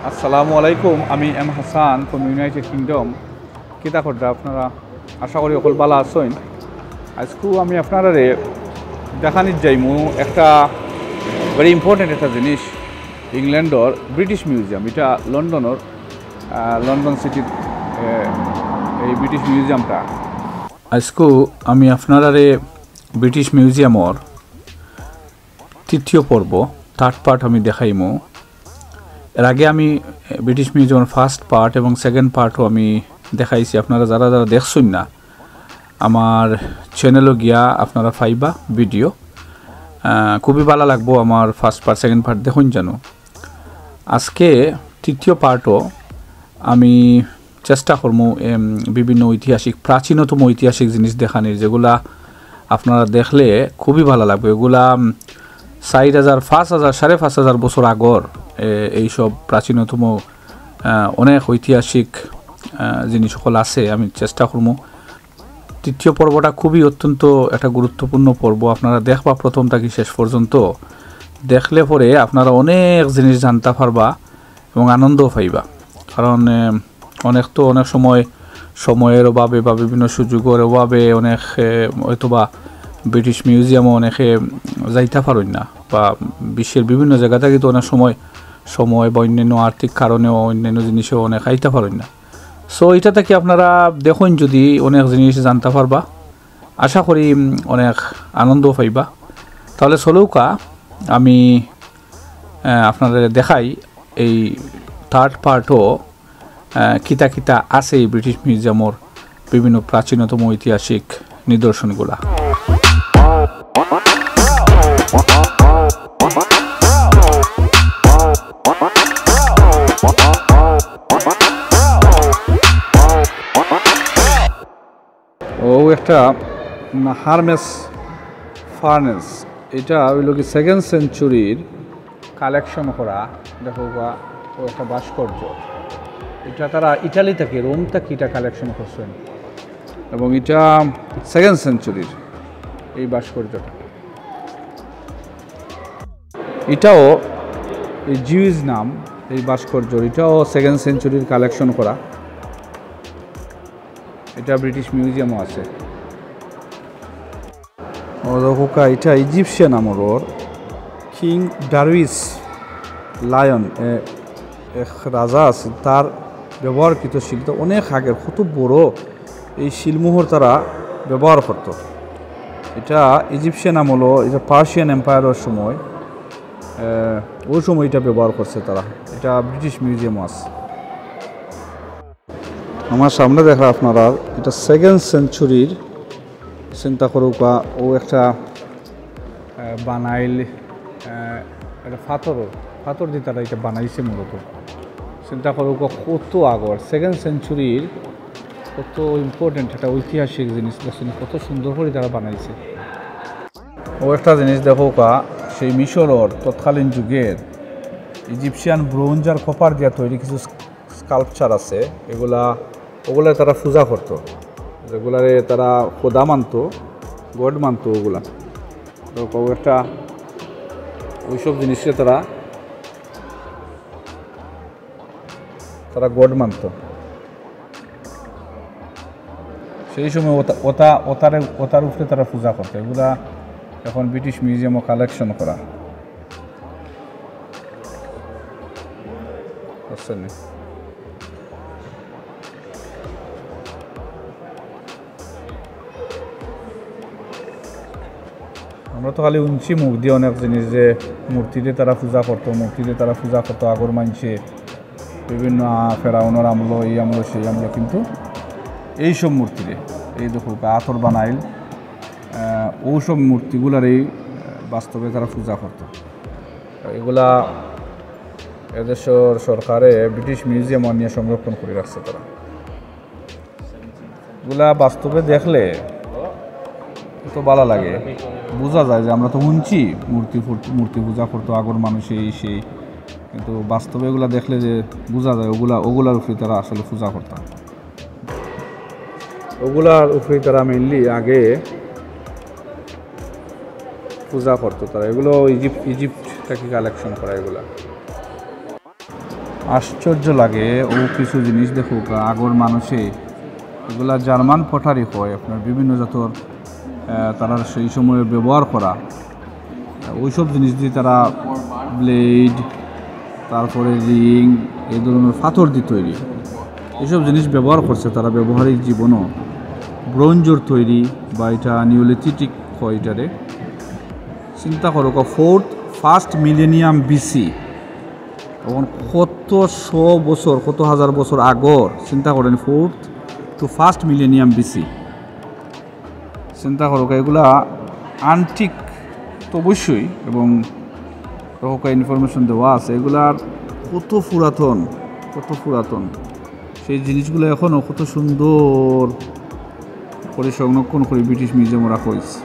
আসসালামু আলাইকুম, আমি M Hasan from United Kingdom. কিতা করতে আপনারা আশা করি অকল ভালো আছেন। আজকেও আমি আপনারা দেখানির যাইমু একটা ভেরি ইম্পর্টেন্ট একটা জিনিস, ইংল্যান্ডর ব্রিটিশ মিউজিয়াম। এটা লন্ডনের লন্ডন সিটির এই ব্রিটিশ মিউজিয়ামটা। আজকেও আমি আপনারা ব্রিটিশ মিউজিয়ামর তৃতীয় পর্ব থার্ড পার্ট আমি দেখাইমু। এর আগে আমি ব্রিটিশ মিউজিয়ামের ফার্স্ট পার্ট এবং সেকেন্ড পার্টও আমি দেখাইছি। আপনারা যারা যারা দেখছেন না, আমার চ্যানেলও গিয়া আপনারা পাইবা ভিডিও। খুবই ভালো লাগবো আমার ফার্স্ট পার্ট সেকেন্ড পার্ট দেখুন জানো। আজকে তৃতীয় পার্টও আমি চেষ্টা করবো বিভিন্ন ঐতিহাসিক প্রাচীনতম ঐতিহাসিক জিনিস দেখানির, যেগুলা আপনারা দেখলে খুবই ভালো লাগবে। এগুলা 4,000, 5,000, 5,500 বছর আগর এইসব প্রাচীনতম অনেক ঐতিহাসিক জিনিস সকল আছে। আমি চেষ্টা করবো। তৃতীয় পর্বটা খুবই অত্যন্ত একটা গুরুত্বপূর্ণ পর্ব। আপনারা দেখবা প্রথম থেকে শেষ পর্যন্ত। দেখলে পরে আপনারা অনেক জিনিস জানতে পারবা এবং আনন্দও পাইবা। কারণ অনেক সময় সময়ের অভাবে বা বিভিন্ন সুযোগের অভাবে অনেক হয়তোবা ব্রিটিশ মিউজিয়ামও অনেকে যাইতে পারেন না, বা বিশ্বের বিভিন্ন জায়গা থেকে তো অনেক সময় বা অন্যান্য আর্থিক কারণেও অন্যান্য জিনিসেও অনেক আইতে পারেন না। সো এটা থেকে আপনারা দেখুন, যদি অনেক জিনিস জানতে পারবা, আশা করি অনেক আনন্দও পাইবা। তাহলে চলৌকা আমি আপনাদের দেখাই এই থার্ড পার্টও কিতা কিতা আছে এই ব্রিটিশ মিউজিয়ামর বিভিন্ন প্রাচীনতম ঐতিহাসিক নিদর্শনগুলা। ও একটা হারমেস ফার্নেস, এটা হইল কি 2nd সেঞ্চুরির কালেকশন করা। দেখো ও একটা ভাস্কর্য। এটা তারা ইটালি থেকে, রোম থেকে এটা কালেকশন করছেন, এবং এটা 2nd সেঞ্চুরির এই ভাস্কর্যটা। এটাও এই জিউজ নাম এই ভাস্কর্য, এটাও 2nd সেঞ্চুরির কালেকশন করা। এটা ব্রিটিশ মিউজিয়ামও আছে। এটা ইজিপশিয়ান আমলের কিং ডারউইস লায়ন এক রাজা আছে, তার ব্যবহারকৃত শিল্প অনেক আগের, কত বড় এই শিলমোহর তারা ব্যবহার করত। এটা ইজিপশিয়ান আমলও, এটা পার্সিয়ান এম্পায়ারের সময় ওই সময় এটা ব্যবহার করছে তারা। এটা ব্রিটিশ মিউজিয়ামও আছে। আমার সামনে দেখা আপনারা এটা 2nd সেঞ্চুরির চিন্তা করুকা। ও একটা বানাইল, এটা পাথর দিয়ে তারা এটা বানাইছে মূলত। চিন্তা করুকা কত আগর, 2nd সেঞ্চুরির কত ইম্পর্টেন্ট একটা ঐতিহাসিক জিনিস, কত সুন্দর করে তারা বানাইছে। ও একটা জিনিস দেখোকা, সেই মিশরের তৎকালীন যুগের ইজিপশিয়ান ব্রোঞ্জ আর কপার দিয়া তৈরি কিছু স্কাল্পচার আছে। ওগুলা তারা পূজা করতো, যেগুলারে তারা খোদা মানত, গড মানত। ওগুলা একটা ওইসব জিনিসকে তারা গড মানত। সেই সময় ওতার উপরে তারা পূজা করতো। এগুলা এখন ব্রিটিশ মিউজিয়ামও কালেকশন করা। বুঝছেন? আমরা তো খালি উঞ্চি মুখ দিয়ে অনেক জিনিস, যে মূর্তিতে তারা পূজা করতো আগর মানছে, বিভিন্ন ফেরাউনের আমল, এই আমল সেই আমল। কিন্তু এইসব মূর্তিরে এই দেখো আতর বানাইল, ওসব মূর্তিগুলার এই বাস্তবে তারা পূজা করতো। এগুলা এদেশের সরকারে ব্রিটিশ মিউজিয়াম নিয়ে সংরক্ষণ করে রাখছে তারা। এগুলা বাস্তবে দেখলে তো ভালো লাগে, বোঝা যায় যে আমরা তো শুনছি মূর্তি পূজা করতো আগর মানুষ সেই, কিন্তু বাস্তবে এগুলা দেখলে যে বোঝা যায় ওগুলার উপরে তারা আসলে পূজা করতাম। ওগুলার উপরে তারা মেনলি আগে পূজা করতো তারা, এগুলো ইজিপ্ট থেকে কালেকশন করা। এগুলা আশ্চর্য লাগে ও কিছু জিনিস দেখুক আগর মানুষে, এগুলা জার্মান পটারি হয় আপনার, বিভিন্ন জাতর তারা সেই সময়ে ব্যবহার করা ওইসব জিনিস দিয়ে তারা ব্লেড, তারপরে রিং, এই ধরনের পাথর দিয়ে তৈরি এইসব জিনিস ব্যবহার করছে তারা ব্যবহারিক জীবনও। ব্রোঞ্জের তৈরি বা এটা নিওলিথিক হয় এটারে। চিন্তা করো ফার্স্ট মিলেনিয়াম বিসি, তখন কত শো বছর, কত হাজার বছর আগর। চিন্তা করেন ফার্স্ট মিলেনিয়াম বিসি, চিন্তা করো এগুলা আন্টিক তো অবশ্যই, এবং ইনফরমেশন দেওয়া আছে এগুলার কত পুরাতন সেই জিনিসগুলো এখনও কত সুন্দর করে সংরক্ষণ করে ব্রিটিশ মিউজিয়ামে রাখা হয়েছে।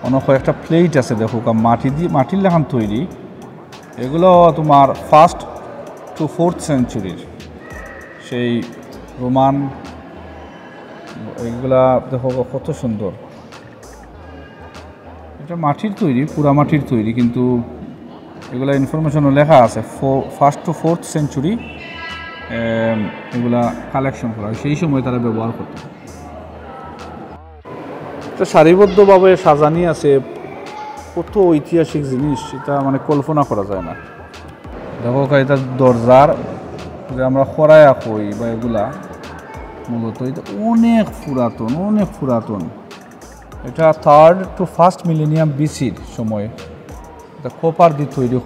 অনেক একটা প্লেট আছে দেখো মাটির লেখান তৈরি, এগুলো তোমার 1st to 4th সেঞ্চুরির সেই রোমান, এইগুলা দেখো কত সুন্দর। এটা মাটির তৈরি, পুরা মাটির তৈরি, কিন্তু এগুলা ইনফরমেশনও লেখা আছে 1st to 4th সেঞ্চুরি এগুলা কালেকশন করা হয়, সেই সময় তারা ব্যবহার করত। এটা সারিবদ্ধভাবে সাজানি আছে, কত ঐতিহাসিক জিনিস, এটা মানে কল্পনা করা যায় না। দেখো এটা দরজার যে আমরা খরায়া কই বা এগুলা মূলত এটা অনেক পুরাতন। এটা 3rd to 1st মিলেনিয়াম বিসির সময় এটা কপার দিয়ে তৈরি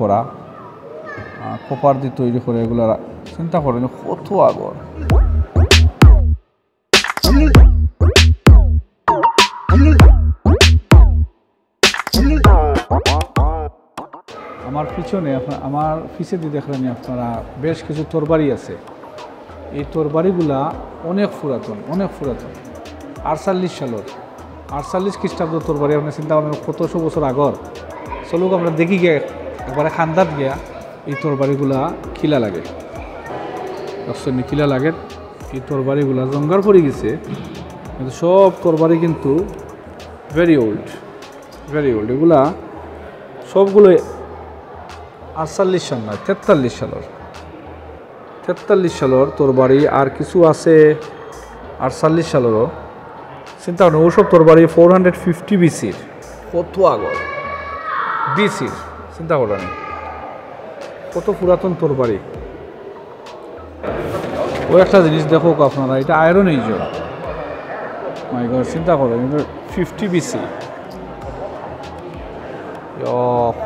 করা, এগুলা চিন্তা করেন কত আগর। আমার পিছনে আমার পিছে দেখলেন আপনারা বেশ কিছু তরবারি আছে। এই তরবারিগুলা অনেক পুরাতন 48 সালের 48 খ্রিস্টাব্দ তরবারি। আপনার চিন্তা করেন কতশো বছর আগর। চলুক আমরা দেখি গিয়ে একবারে খান্দাত গিয়া এই তরবারিগুলা খিলা লাগে, এই তরবারিগুলা জঙ্গার পড়ে গেছে, কিন্তু সব তরবারি কিন্তু ভেরি ওল্ড। এগুলা সবগুলো 48 সাল নয়, 43 সালের তরবারি। আর কিছু আছে 48 সালেরও। চিন্তা করেন ওসব তরবারি 450 বিসির, কত আগর বিসির। চিন্তা করেন কত পুরাতন তরবারি। ও একটা জিনিস দেখো আপনারা, এটা আয়রন এইজ, মাই গড, চিন্তা করেন 50 বিসি,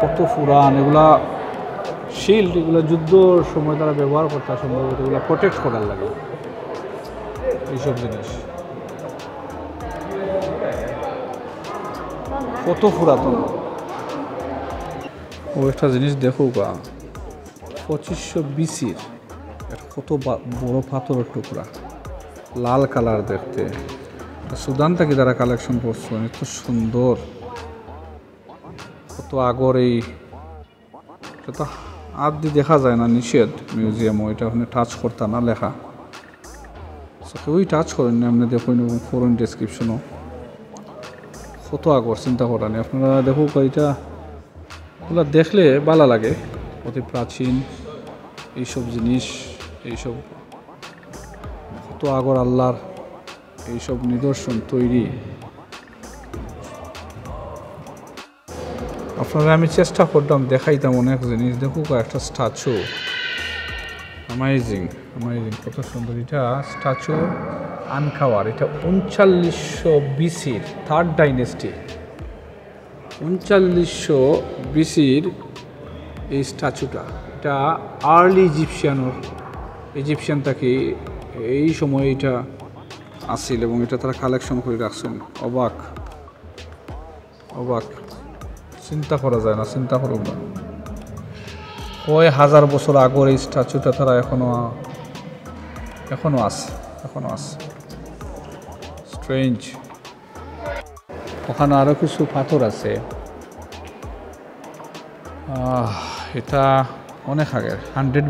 কত পুরান। এগুলা শিল্ড, এগুলো যুদ্ধর সময় তারা ব্যবহার করতে সম্ভবত, এগুলো প্রোটেক্ট করার লাগে এইসব জিনিস। কত পুরাতন। ও একটা জিনিস দেখো 2500 বিসির কত বড় পাথরের টুকরা, লাল কালার দেখতে। সুদান থেকে তারা কালেকশন করছে, এত সুন্দর, কত আগর। এটা হাত দিয়ে দেখা যায় না, নিষেধ মিউজিয়ামও, এটা ওখানে টাচ করতে না লেখা, কেউই টাচ করেন না। আপনি দেখুন ফোরেন ডেসক্রিপশনও কত আগর, চিন্তা করেন আপনারা। দেখুক এটা ওগুলো দেখলে ভালো লাগে, অতি প্রাচীন এইসব জিনিস, এইসব কত আগর আল্লাহর এইসব নিদর্শন তৈরি। আপনারা আমি চেষ্টা করতাম দেখাইতাম অনেক জিনিস। দেখুক একটা স্ট্যাচু, অ্যামেজিং কত সুন্দর। এটা স্ট্যাচু আনখাওয়ার, এটা 3900 বিসির 3rd ডাইনেস্টি, 3900 বিসির এই স্ট্যাচুটা। এটা আর্লি ইজিপশিয়ান থেকে এই সময় এটা আসছিল, এবং এটা তারা কালেকশন করে রাখছেন। অবাক, চিন্তা করা যায় না, চিন্তা করুন না কয় হাজার বছর আগর এই স্ট্যাচুটা তারা এখনো আছে। স্ট্রেঞ্জ। ওখানে আরো কিছু পাথর আছে, এটা অনেক আগের 100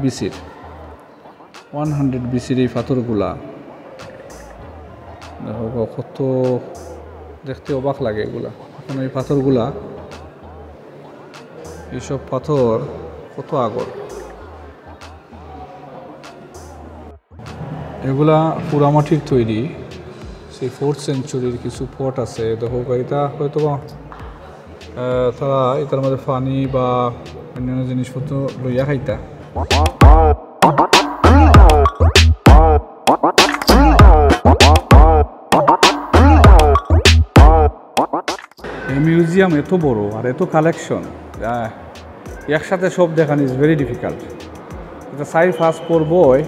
বিসির এই পাথরগুলা। দেখো কত দেখতে অবাক লাগে, এগুলা কত দেখুন এই পাথরগুলা, এইসব পাথর কত আগর, এগুলা পোড়ামাটির তৈরি। সেই 4th সেঞ্চুরির কিছু ফোর্ট আছে। দেখো এটা হয়তো তারা এটার মধ্যে পানি বা অন্যান্য জিনিসপত্র লইয়া খাইতা। এই মিউজিয়াম এত বড় আর এত কালেকশন, একসাথে সব দেখানো ইজ ভেরি ডিফিকাল্ট। এটা 4-5 পর্বই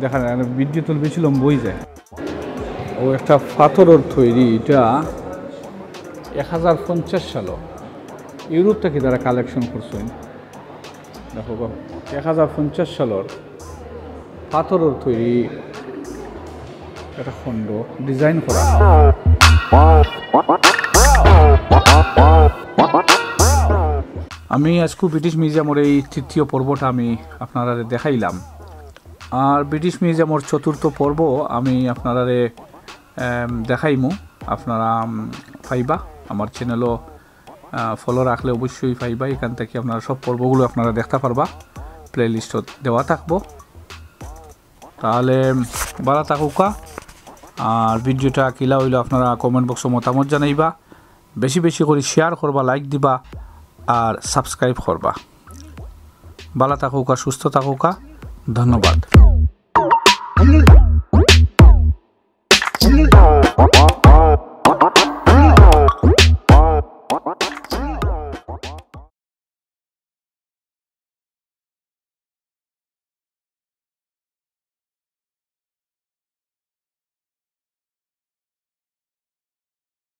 দেখা যায়, ভিডিও তুলবেছিলাম বই যায়। ও একটা পাথরের তৈরি, এটা 1050 সাল ইউরোপ থেকে তারা কালেকশন করছেন। দেখো 1050 সালের পাথরের তৈরি একটা খণ্ড ডিজাইন করা। আমি আজকে ব্রিটিশ মিউজিয়ামের এই 3য় পর্বটা আমি আপনারা দেখাইলাম। আর ব্রিটিশ মিউজিয়ামের 4র্থ পর্ব আমি আপনারা দেখাইমু। আপনারা পাইবা, আমার চ্যানেলও ফলো রাখলে অবশ্যই পাইবা। এখান থেকে আপনারা সব পর্বগুলো আপনারা দেখতে পারবা, প্লে লিস্টত দেওয়া থাকবো। তাহলে ভালো থাকুকা। আর ভিডিওটা কিলা হইলে আপনারা কমেন্ট বক্সে মতামত জানাইবা, বেশি বেশি করে শেয়ার করবা, লাইক দিবা আর সাবস্ক্রাইব করবা। ভালো থাকুকা, সুস্থ থাকুকা, ধন্যবাদ।